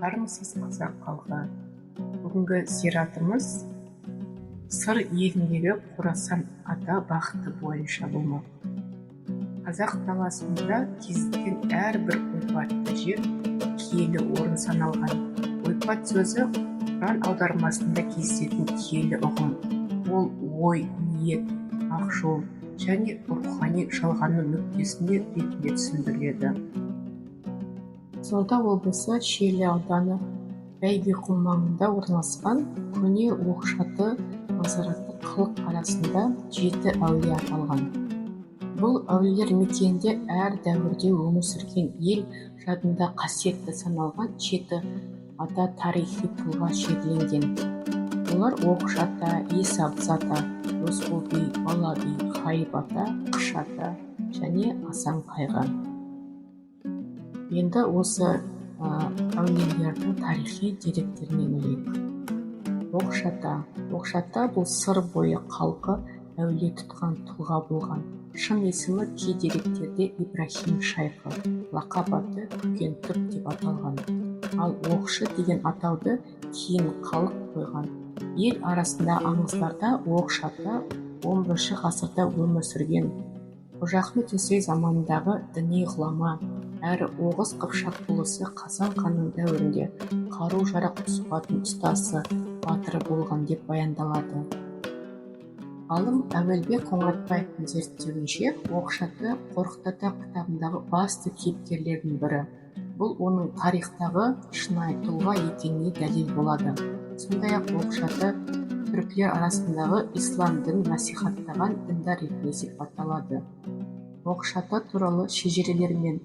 армысыз қазақ халқы. Бүгінгі зиратымыз сыр еліндегі Қорасан ата бақыты бойынша болмақ. Қазақ даласында кездескен әрбір ойпатты жер киелі орын саналған. Ойпат сөзі Құран аудармасында кездесетін киелі ұғым. Ол ой, ниет, ақжол және рухани жалғанның нүктесінде ретінде түсіндіріледі. Қызылорда облысы Шиелі ауданы Бәйгеқұм маңында орналасқан көне Оқшаты мазараты халық арасында 7 әулие аталған. Бұл әулиелер мекенінде әр дәуірде өмір сүрген ел жадында қасиетті саналған 7 ата тарихи тұлға жерленген. Олар Оқшата, Исабыз ата, Рысқұл би, Бала би, Хайып ата, Қыш ата және Асан қайғы. Енді осы әулиелердің тарихи деректеріне үңілейік. Оқшата бұл сыр бойы халқы әулие тұтқан тұлға болған. Шын есімі кей деректерде Ибрахим шайқы, лақап аты Күкен түп деп аталған. Ал Оқшы деген атауды кейін халық қойған. Ел арасында аңыздарда Оқшата 11 ғасырда өмір сүрген. Қожа Ахмет Яссауи заманындағы діни ғұлама әрі Оғыз Қыпшақ ұлысы Қасан ханның дәуірінде қару-жарақ сұхбатының ұстасы, батыры болған деп баяндалады. Ғалым Әуелбек Қоңыратбаевтың зерттеуінше, Оқшаты Қорқыт ата кітабындағы басты кейіпкерлердің бірі. Бұл оның тарихтағы шынайы тұлға екеніне дәлел болады. Сондай-ақ Оқшаты түркілер арасындағы ислам дінін насихаттаған діндар ретінде сипатталады. Оқшата туралы шежірелер мен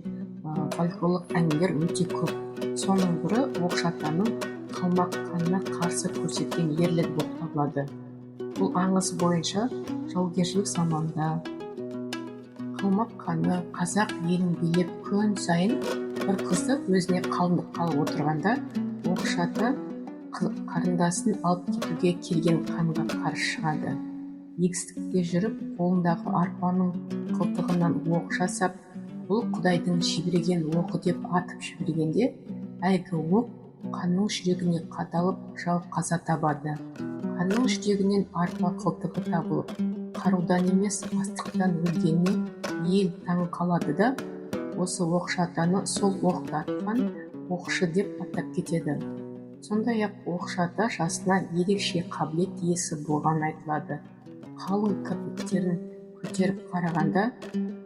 фольклорлық әңгімелер өте көп. Соның бірі Оқшатаның Қалмақ ханына қарсы көрсеткен ерлігі болып табылады. Бұл аңыз бойынша жаугершілік заманда Қалмақ ханы қазақ елін билеп күн сайын бір қызды өзіне қалындық қалып отырғанда, Оқшата қарындасын алып кетуге келген ханға қарсы шығады. Егістікте жүріп, қолындағы арпаның қылтығынан оқ жасап, бұл Құдайдың жіберген оғы деп атып жібергенде, әлгі оқ ханның жүрегіне қадалып, жау қаза табады. Ханның жүрегінен арпа қылтығы табылып, қарудан емес, астықтан өлгеніне ел таң қалады да, осы Оқшатаны сол оқты атқан Оқшы деп атап кетеді. Сондай-ақ Оқшата жасына ерекше қабілет иесі болған айтылады. Қалың кірпіктерін көтеріп қарағанда,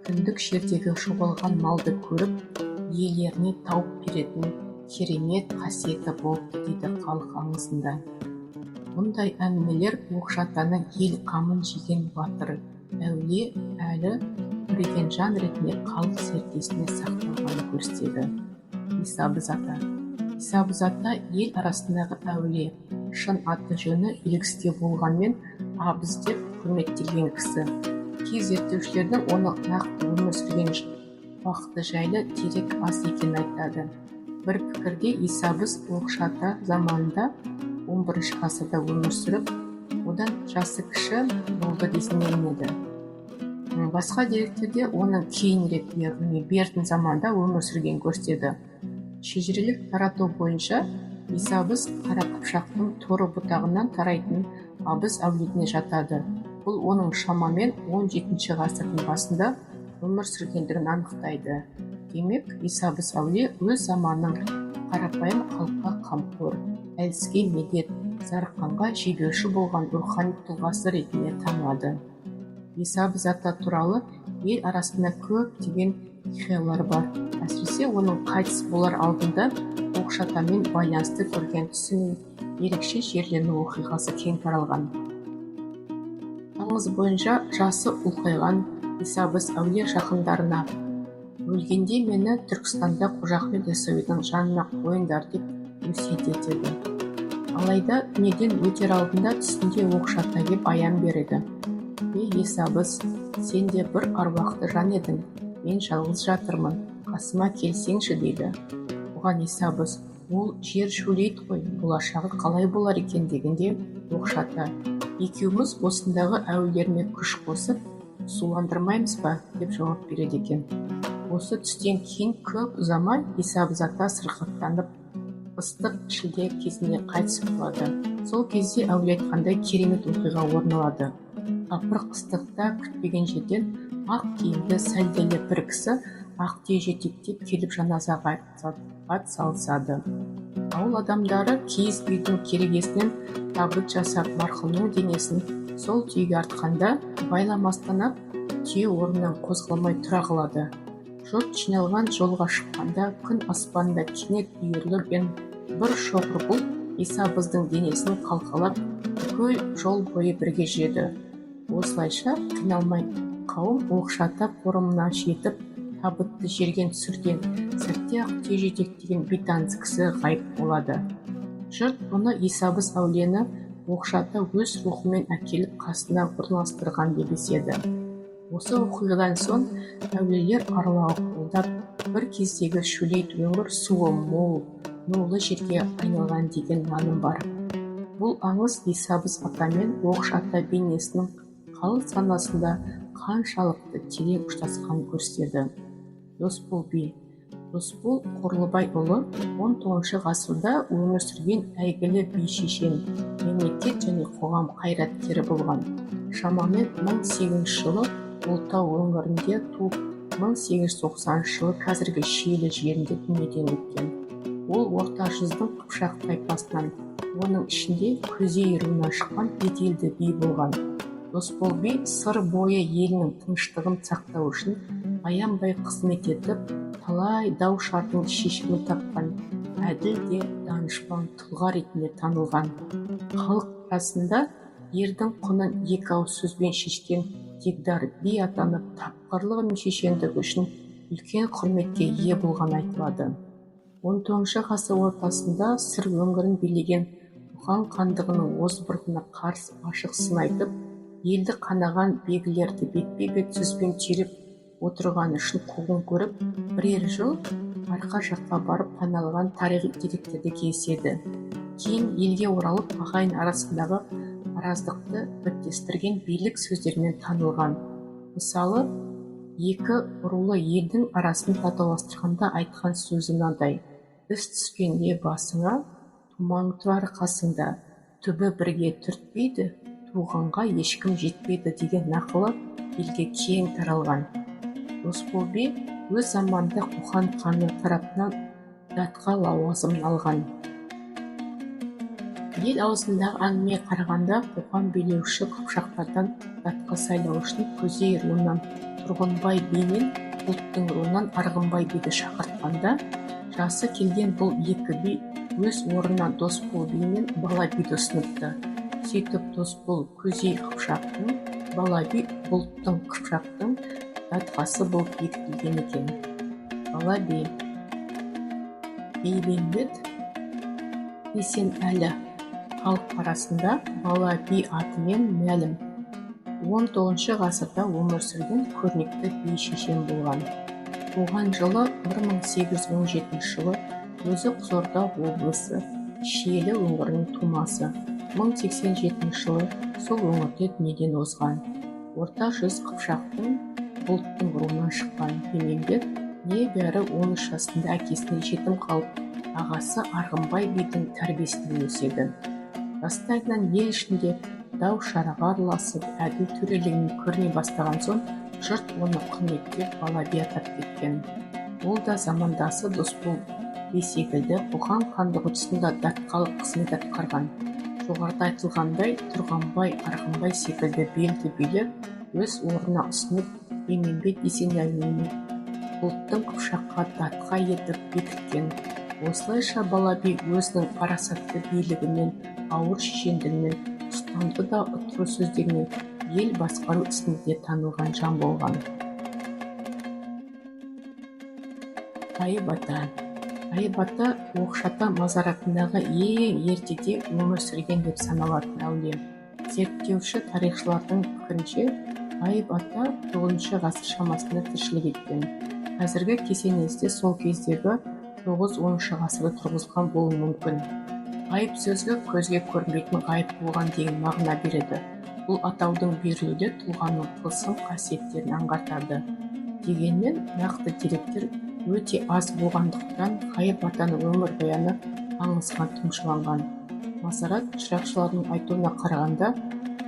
күндік жердегі жоғалған малды көріп, иелеріне тауып беретін керемет қасиеті болыпты дейді халық аңызында. Мұндай әңгімелер Оқшатаны ел қамын жеген батыр, әулие әлі көреген жан ретінде халық зердесіне сақталғанын көрсетеді. Исабыз ата ел арасындағы әулие, шын аты жөні белгісізде болғанмен Абыз деп құрметтелген кісі. Кей зерттеушілердің оны нақты өмір сүрген уақыты жайлы дерек аз екенін айтады. Бір пікірде Исабыз Оқшата заманында 11 ғасырда өмір сүріп, одан жасы кіші болды десілінеді. Басқа деректерде оның кейінірек бертін заманда өмір сүрген көрсетеді. Шежірелік тарату бойынша Исабыз Қара Қыпшақтың торы бұтағынан тарайтын Абыз әулетіне жатады. Бұл оның шамамен 17 ғасырдың басында өмір сүргендігін анықтайды. Демек, Исабыз әулие өз заманның қарапайым халыққа қамқор, әлсізге медет, зарыққанға жебеуші болған рухани тұлғасы ретінде танылады. Исабыз ата туралы ел арасында көптеген хикаялар бар. Әсіресе оның қайтыс болар алдында Оқшатамен байланысты көрген түсі мен ерекше жерлену оқиғасы кең таралған. Аңыз бойынша жасы ұлғайған Исабыз әулие жақындарына: өлгенде мені Түркістанда Қожа Ахмет Яссауидің жанына қойыңдар деп өсиет етеді. Алайда дүниеден өтер алдында түсінде Оқшата деп аян береді. Исабыз, сен де бір аруақты жан едің, мен жалғыз жатырмын, қасыма келсеңші дейді. Оған Исабыз, ол жер шөлейді ғой, болашағы қалай болар екен дегенде, Оқшата, екеуміз осындағы әулиелерме күш қосып, суландырмаймыз ба деп жауап береді екен. Осы түстен кейін көп ұзамай Исабыз ата сырқаттанып ыстық шілде кезінде қайтыс болады. Сол кезде әулие айтқандай керемет оқиға орын алады. Қапырық ыстықта күтпеген жерден ақ киімді сәлделі бір кісі ақ түйе жетектеп келіп жаназаға атсалысады. Ауыл адамдары киіз үйдің керегесінен табыт жасап марқұмның денесін сол түйеге артқанда байламастан-ақ түйе орнынан қозғалмай тұра қалады. Жұрт жиналған жолға шыққанда күн аспанында кенет үйірілген бір шоғыр бұлт Исабыздың денесін қалқалап бүкіл жол бойы бірге жүреді. Осылайша қиналмай қауым оқшата қорымына жетіп табытты жерге түсірген сәтте-ақ түйе жетектеген бейтаныс кісі ғайып болады. Жұрт бұны Исабыз әулиені оқшата өз рухымен әкеліп қасына орналастырған деп еседі. Осы оқиғадан соң әулиелер аралауы қолдап, бір кездегі шөлейт өңір суы мол, нулы жерге айналған деген наным бар. Бұл аңыз Исабыз ата мен оқшата бейнесінің халық санасында қаншалықты терең ұштасқанын көрсетеді. Досбол би Досбол Қорлыбайұлы 19 ғасырда өмір сүрген әйгілі би-шешен, мемлекет және қоғам қайраткері болған. Шамамен 1800 жылы Ұлытау өңірінде туып, 1890 жылы қазіргі Шиелі жерінде дүниеден өткен. Ол орта жүздің Қыпшақ тайпасынан, оның ішінде Күзей руынан шыққан беделді би болған. Досбол би сыр бойы елінің тыныштығын сақтау үшін аянбай қызмет етіп, талай дау шардың шешімін тапқан әділ де данышпан тұлға ретінде танылған. Халық арасында ердің құнын екі ауыз сөзбен шешкен Дегдар би атанып, тапқырлығы мен шешендігі үшін үлкен құрметке ие болған айтылады. 19 ғасыр ортасында сыр өңірін билеген Қоқан хандығының озбыртына қарсы ашық сын айтып, елді қанаған бегілерді бетпе-бет сөзбен түйреп отырғаны үшін қуғын көріп, бірер жыл арқа жаққа барып паналаған тарихи деректерде кездеседі. Кейін елге оралып, ағайын арасындағы араздықты бітестірген билік сөздермен танылған. Мысалы, екі рулы елдің арасын татуластырғанда айтқан сөзі мынадай: іс түскенде басыңа, тумаң тұрар қасыңда, түбі бірге түртпейді, туғанға ешкім жетпейді деген нақылы елге кең таралған. Досбол би өз заманында Қоқан ханы тарапынан датқа лауазымын алған. Ел аузындағы әңгіме қарағанда, Қоқан билеуші Қыпшақтардан датқа сайлау үшін Күзей руынан Тұрғынбай би мен Бұлттың руынан Арғынбай биді шақыртқанда, жасы келген бұл екі би өз орнына Досбол би мен Бала биді ұсыныпты. Сөйтіп Досбол Күзей Қыпшақтың, Бала би Бұлттың Қыпшақтың датқасы болып бекітілген екен. Бала би Бейбенбет Есенәлі халық арасында Бала би атымен мәлім. 19 ғасырда өмір сүрген көрнекті би-шешен болған. Туған жылы 1817 жылы, өзі Қызылорда облысы, Шиелі өңірінің тумасы. 1087 жылы сол өңірде дүниеден озған. Орта жүз Қыпшақтың Бұлттың руынан шыққан Бейбенбет небәрі 13 жасында әкесіне жетім қалып, ағасы Арғынбай бидің тәрбиесінде өседі. Жастайынан ел ішінде дау шараға араласып, әділ төрелігін көріне бастаған соң, жұрт оны құрметтеп Бала би атап кеткен. Ол да замандасы Досбол би секілді Қоқан хандығы тұсында датқалық қызмет атқарған. Жоғарыда айтылғандай, Тұрғанбай, Арғынбай секілді белді билер өз орнына ұсынып, Бейбенбет Есенәліні Бұлттың Қыпшаққа датқа етіп бекіткен. Осылайша Бала би өзінің парасатты билігімен, ауыр шешендігімен, ұстамды да ұтқыр сөздерімен ел басқару ісінде танылған жан болған. Айып ата Оқшата мазаратындағы ең ертеде өмір сүрген деп саналатын әулие. Зерттеуші тарихшылардың пікірінше, Айып ата 9 ғасыр шамасында тіршілік еткен. Қазіргі кесенесінде сол кездегі 9-10 ғасырда тұрғызылған болуы мүмкін. Айып сөзі көзге көрінбейтін ғайып болған деген мағына береді. Бұл атаудың берілуде тұлғаның тылсым қасиеттерін аңғартады. Дегенмен, нақты деректер өте аз болғандықтан, Айып атаның өмір баяны аңызға тұмшаланған. Мазарат шырақшылардың айтуына қарағанда,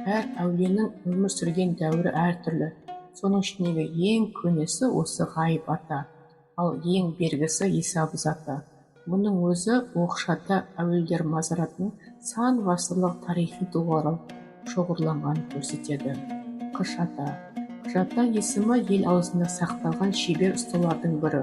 әр әулиенің өмір сүрген дәуірі әртүрлі. Соның ішіндегі ең көнесі осы Ғайып ата, ал ең бергісі Иса Абыз ата. Мұның өзі Оқшата әулиелер мазаратының сан ғасырлық тарихи тұлғалар шоғырланғанын көрсетеді. Қыш ата. Қыш ата есімі ел аузында сақталған шебер ұсталардың бірі.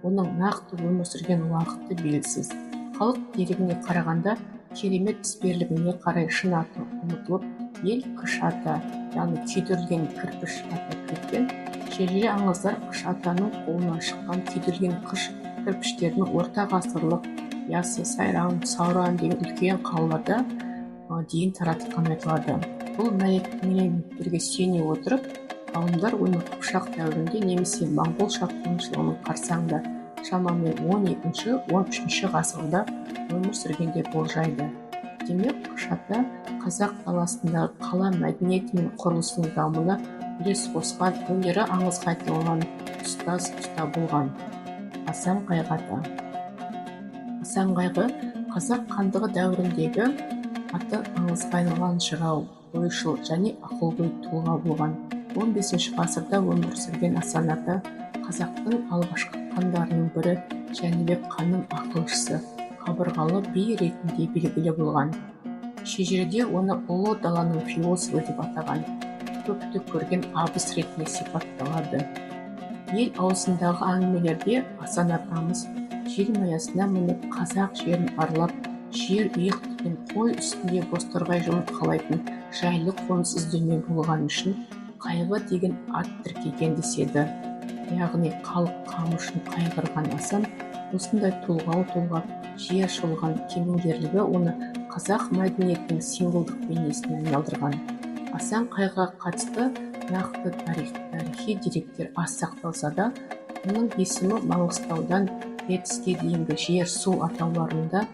Оның нақты өмір сүрген уақыты белгісіз. Халық дерегіне қарағанда, керемет ісперлігіне қарай шын аты ұмытылып, ел Қыш ата, яғни күйдірілген кірпіш ата кеткен. Шежіре аңыздар Қыш атаның қолынан шыққан күйдірілген қыш кірпіштердің орта ғасырлық Яссы, Сайрам, Сауран деген үлкен қалаларда дейін таратылған айтылады. Бұл мәліметтерге сүйене отырып, ғалымдар оны Қыпшақ дәуірінде немесе моңғол шапқыншылығының қарсаңында шамамен 12-13 ғасырда өмір сүрген деп болжайды. Демек, Қыш ата қазақ даласындағы қала мәдениеті мен құрылысының дамуына үлес қосқан, өнері аңызға айналған ұстаз ұста болған. Асан Қайғы ата. Асан Қайғы қазақ хандығы дәуіріндегі аты аңызға айналған жырау, ойшыл және ақылгөй тұлға болған. 15 ғасырда өмір сүрген Асан ата қазақтың алғашқы хандарының бірі, Жәнібек ханның ақылшысы, қабырғалы би ретінде белгілі болған. Шежіреде оны ұлы даланың философы деп атаған, көпті көрген абыз ретінде сипатталады. Ел аузындағы әңгімелерде Асан атамыз жел маясына мініп қазақ жерін аралап, жер иық тиген қой үстінде бозторғай жолын қалайтын жайлы қоныс іздеумен болған үшін Қайғы деген ат тіркеген деседі. Яғни халық қамы үшін қайғырған Асан, осындай тұлғалы тұлға, жер шолған кемеңгерлігі оны қазақ мәдениетінің символдық бейнесіне айналдырған. Асан Қайғыға қатысты нақты тарихи деректер аз сақталса да, оның есімі Маңғыстаудан Ертіске дейінгі жер-су атауларында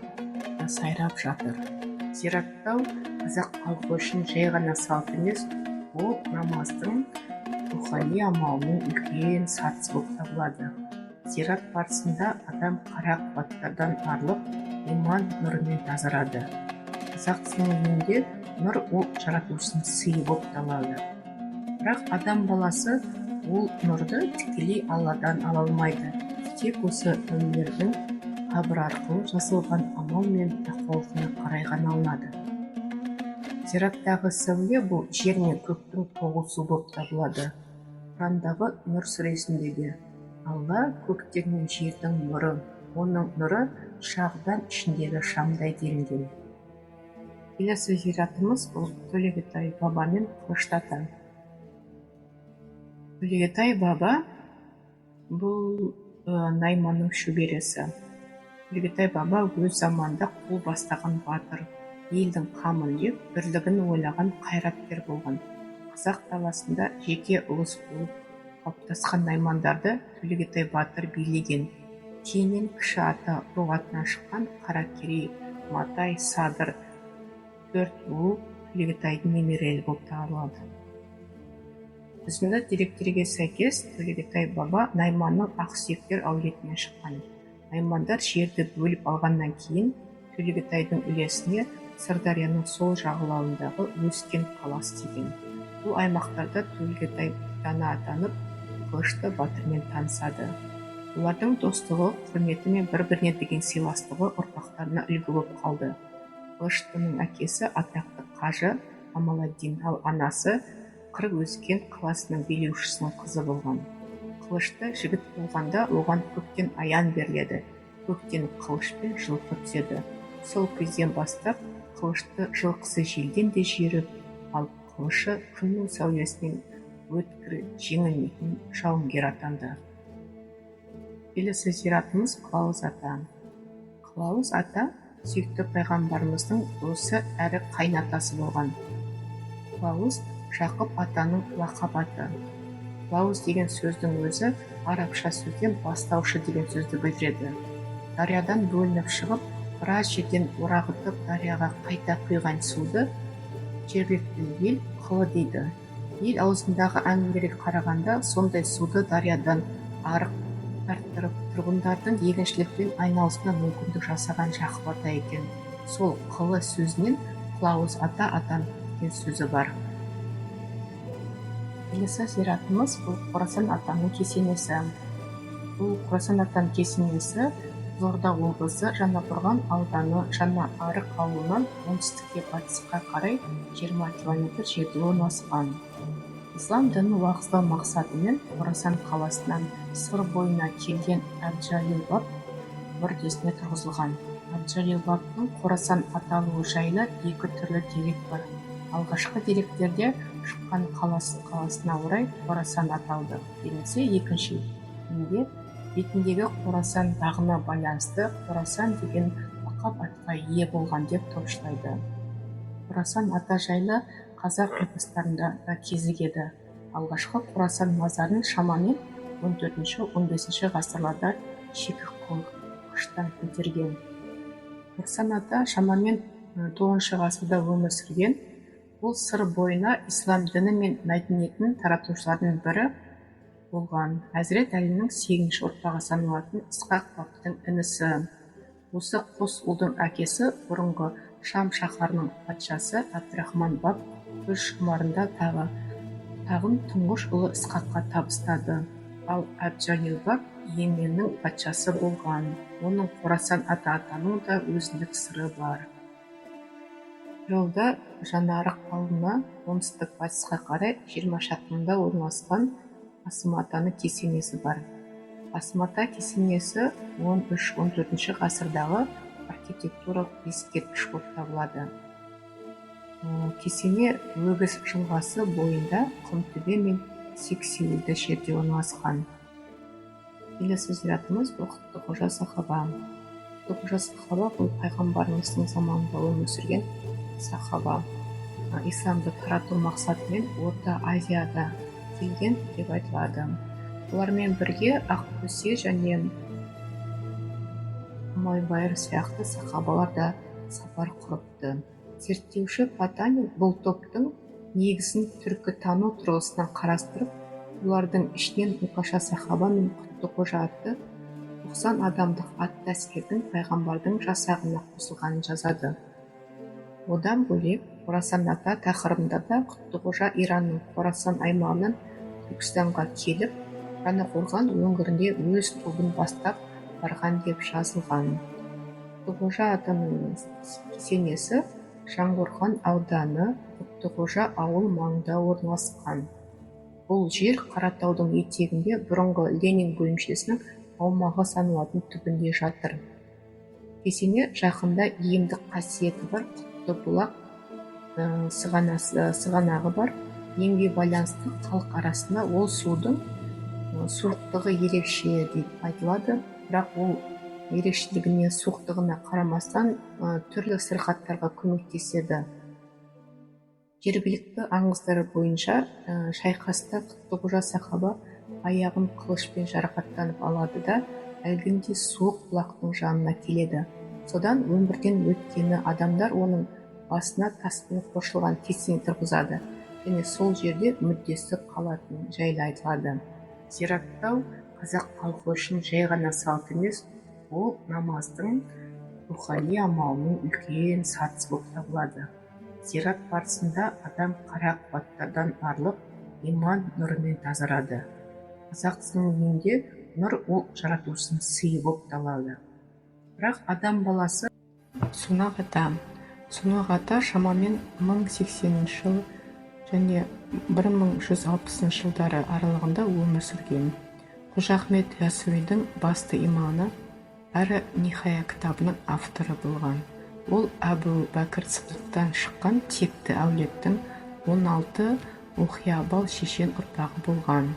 сайрап жатыр. Зираттау қазақ халқы үшін жай ғана салт емес, ол намаздың рухани амалының үлкен сатысы болып табылады. Зират барысында адам қара қуаттардан арылып, иман нұрымен тазарады. Қазақ түсінігінде нұр ол жаратушының сыйы болып табылады. Бірақ адам баласы ол нұрды тікелей Алладан ала алмайды. Тек осы әулиелердің қабір арқылы жасалған амал мен тақуалығына қарай ғана алынады. Зираттағы сәуле бұл жер мен көктің тоғысуы болып табылады. Құрандағы Нұр сүресіндегі Алла көктер мен жердің нұры, оның нұры шағдан ішіндегі шамдай делінген. Келесі зиратымыз бұл Төлегетай баба мен Қылышты ата. Төлегетай баба бұл Найманның шөбересі. Төлегетай баба өз заманында қол бастаған батыр, елдің қамын жеп, бірлігін ойлаған қайраткер болған. Қазақ даласында жеке ұлыс болып қалыптасқан наймандарды Төлегетай батыр билеген. Кейіннен кіші ата руғатынан шыққан Қаракерей, Матай, Садыр, 4 ұл Төлегетайдың немерелері болып табылады. Біздің деректерге сәйкес Төлегетай баба Найманның Ақсүйектер әулетінен шыққан. Наймандар жерді бөліп алғаннан кейін Төлегетайдың үлесіне Сырдарияның сол жағалауындағы Өскен қаласы тиген. Бұл аймақтарда Төлегетай дана атанып, Қылышты батырмен танысады. Олардың достығы, құрметі мен бір-біріне деген сыйластығы ұрпақтарына үлгі болып қалды. Қылыштының әкесі атақты қажы Амаладдин, ал анасы Өскен қаласының билеушісінің қызы болған. Қылышты жігіт болғанда оған көктен аян беріледі. Көктен қылыш пен жылқы түседі. Сол кезден бастап қылышты жылқысы желден де жүйрік, ал қылышы күннің сәулесінен өткір жеңілмейтін жауынгер атанды. Келесі зиратымыз Қылауыз ата. Қылауыз ата сүйікті пайғамбарымыздың досы әрі қайнатасы болған. Қылауыз Жақып атаның лақап аты. Қылауыз деген сөздің өзі арабша сөзден бастаушы деген сөзді білдіреді. Дариядан бөлініп шығып, біраз жерден орағытып дарияға қайта құйған суды жергілікті ел қылы дейді. Ел аузындағы әңгімелерге қарағанда сондай суды дариядан арық арттырып, тұрғындардың егіншілікпен айналысуына мүмкіндік жасаған Жақып ата екен. Сол қылы сөзінен Қылауыз ата атанып кеткен сөзі бар. Келесі зиратымыз бұл Қорасан атаның кесенесі. Бұл Қорасан атаның кесенесі Қызылорда облысы Жаңақорған ауданы Жаңаарық ауылынан оңтүстікке батысқа қарай 20 км жерде орналасқан. Ислам дінін уағыздау мақсатымен Қорасан қаласынан сыр бойына келген Әбджалил баб мүрдесіне тұрғызылған. Әбджалил бабтың Қорасан аталуы жайлы екі түрлі дерек бар. Алғашқы деректерде шыққан қаласына орай Қорасан аталды. Келесі екіншісінде бетіндегі Қорасан дағына байланысты Қорасан деген лақап атқа ие болған деп топшылайды. Қорасан ата жайлы қазақ эпостарында да кезігеді. Алғашқы Қорасан мазарын шамамен 14-15 ғасырларда шекі қылыштан көтерген. Қорасан ата шамамен 9 ғасырда өмір сүрген. Бұл сыр бойына ислам діні мен мәдениетін таратушылардың бірі болған. Әзірет Әлінің 8-ші ұрпағы саналатын Ысқақ бабтың інісі. Осы қос ұлдың әкесі бұрынғы Шам шаһарының патшасы Әбдірахман баб өз жұмарында тағын тұңғыш ұлы Ысқаққа табыстады. Ал Әбджалил баб Йеменнің патшасы болған. Оның Қорасан ата атаның да өзіндік сыры бар. Жолда Жаңаарық ауылына оңтүстік батысқа қарай 20 шақырымда орналасқан Қасым атаның кесенесі бар. Қасым ата кесенесі 13-14 ғасырдағы архитектуралық ескерткіш болып табылады. Кесене Өгіз жылғасы бойында Құмтөбе мен Сексеуілді жерде орналасқан. Келесі зиратымыз Құттықожа сахаба. Құттықожа сахаба бұл пайғамбарымыздың заманында өмір сүрген сахаба. Исламды тарату мақсатымен Орта Азияда келген деп айтылады. Олармен бірге Ақкөсе және Майбайыр сияқты сахабалар да сапар құрыпты. Зерттеуші Патанин бұл топтың негізін түркі тану тұрғысынан қарастырып, олардың ішінен Мұқаша сахаба мен Құттықожа атты 90 адамдық атты әскердің пайғамбардың жасағына қосылғанын жазады. Одан бөлек Қорасан ата тақырыбында да Құттықожа Иранның Қорасан аймағынан Түркістанға келіп, Жаңақорған өңірінде өз тобын бастап барған деп жазылған. Құттықожа атаның кесенесі Жаңақорған ауданы Құттықожа ауыл маңында орналасқан. Бұл жер Қаратаудың етегінде бұрынғы Ленин бөлімшесінің аумағы саналатын түбінде жатыр. Кесене жақында емдік қасиеті бар Құттыбұлақ сығанағы бар. Емге байланысты халық арасында ол судың суықтығы ерекше деп айтылады, бірақ ол ерекшелігіне суықтығына қарамастан түрлі сырқаттарға көмектеседі. Жергілікті аңыздар бойынша шайқаста Құттықожа сахаба аяғын қылышпен жарақаттанып алады да әлгінде суық бұлақтың жанына келеді. Содан өмірден өткені адамдар оның басына таспен қосылған кесене тұрғызады және сол жерде мүрдесі қалатын жайлы айтылады. Зираттау қазақ халқы үшін жай ғана салт емес, ол намаздың рухани амалының үлкен сатысы болып табылады. Зират барысында адам қара қуаттардан арылып, иман нұрымен тазарады. Қазақ түсінігінде нұр ол жаратушының сыйы болып табылады. Бірақ адам баласы Сунақ ата шамамен 1080 жыл және 1160 жылдары аралығында өмір сүрген. Қожа Ахмет Яссауидің басты иманы әрі Нихая кітабының авторы болған. Ол Әбу Бәкір Сыдиқтан шыққан текті әулеттің 16 оқиябал шешен ұрпағы болған.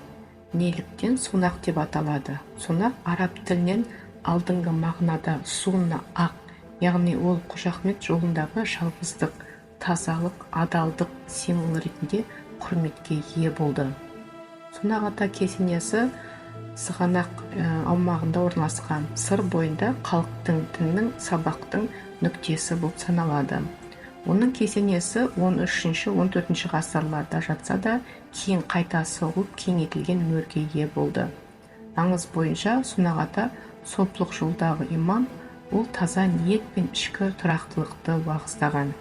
Неліктен Сунақ деп аталады? Сунақ араб тілінен алдыңғы мағынада суына ақ, яғни ол Қожа Ахмет жолындағы жалғыздық, тазалық, адалдық символы ретінде құрметке ие болды. Сунақ ата кесенесі Сығанақ аумағында орналасқан, сыр бойында халықтың діннің сабақтың нүктесі болып саналады. Оның кесенесі 13-14 ғасырларда жатса да, кейін қайта соғылып кеңейтілген мөрге ие болды. аңыз бойынша Сунағата соплық жолдағы имам, ол таза ниет пен ішкі тұрақтылықты уағыздаған.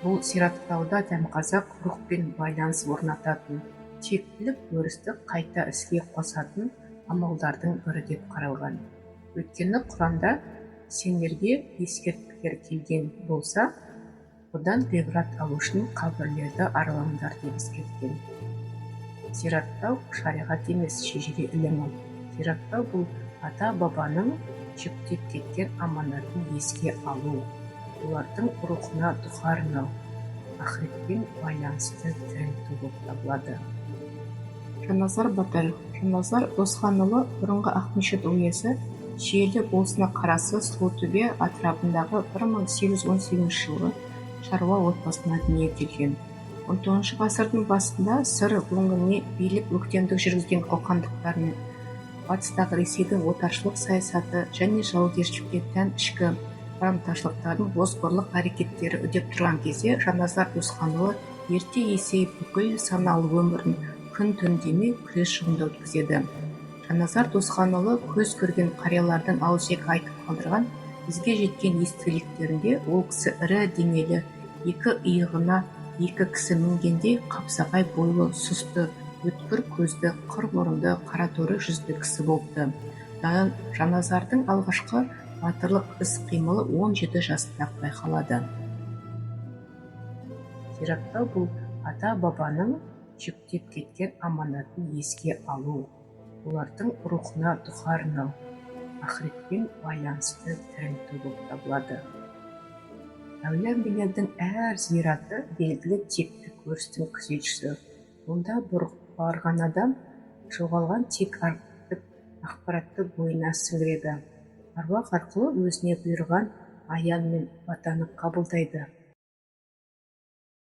Бұл сираттауда дәмқазақ рухпен байланыс орнататын, тектілік өрісті қайта іске қосатын амалдардың бірі деп қаралған. Өйткені Құранда сендерге ескертпелер келген болса, одан ғибрат алу үшін қабірлерді аралаңдар деп ескерткен. Сираттау шариғат емес, шежіре ілімі. Сираттау бұл ата-бабаның жүктеп кеткен аманатын еске алу, олардың рухына дұға арнау, ақыретпен байланысты тірілту болып табылады. Жанназар Батаров. Жанназар Досханұлы бұрынғы Ақмешіт уезі Шиелі болысына қарасы Сұлутөбе атырабындағы 1818 жылғы шаруа отбасына дүниеге келген. 19 ғасырдың басында сыр өңіріне билік өктемдік жүргізген қоқандықтармен батыстағы Ресейдің отаршылық саясаты және жаугершілікке тән ішкі қарамташылықтардың озбырлық әрекеттері үдеп тұрған кезде Жанназар Досханұлы ерте есейіп бүкіл саналы өмірін күн-түн демей күрес жолында өткізеді. Жанназар Досханұлы көз көрген қариялардың ауызекі айтып қалдырған бізге жеткен естеліктерінде ол кісі ірі денелі, екі иығына екі кісі мінгендей қапсағай бойлы, сұсты, өткір көзді, қыр мұрынды, қара торы жүзді кісі болыпты. Жанназардың алғашқы батырлық іс-қимылы 17 жасында байқалады. Сираттау бұл ата-бабаның жүктеп кеткен аманатын еске алу, олардың рухына дұға арнау, ақыретпен байланысты тірілту болып табылады. Әулие-әмбиелердің әр зираты белгілі тектік өрістің күзетшісі. Онда барған адам жоғалған тек ақпаратты бойына сіңіреді. Аруақ арқылы өзіне бұйырған аян мен батаны қабылдайды.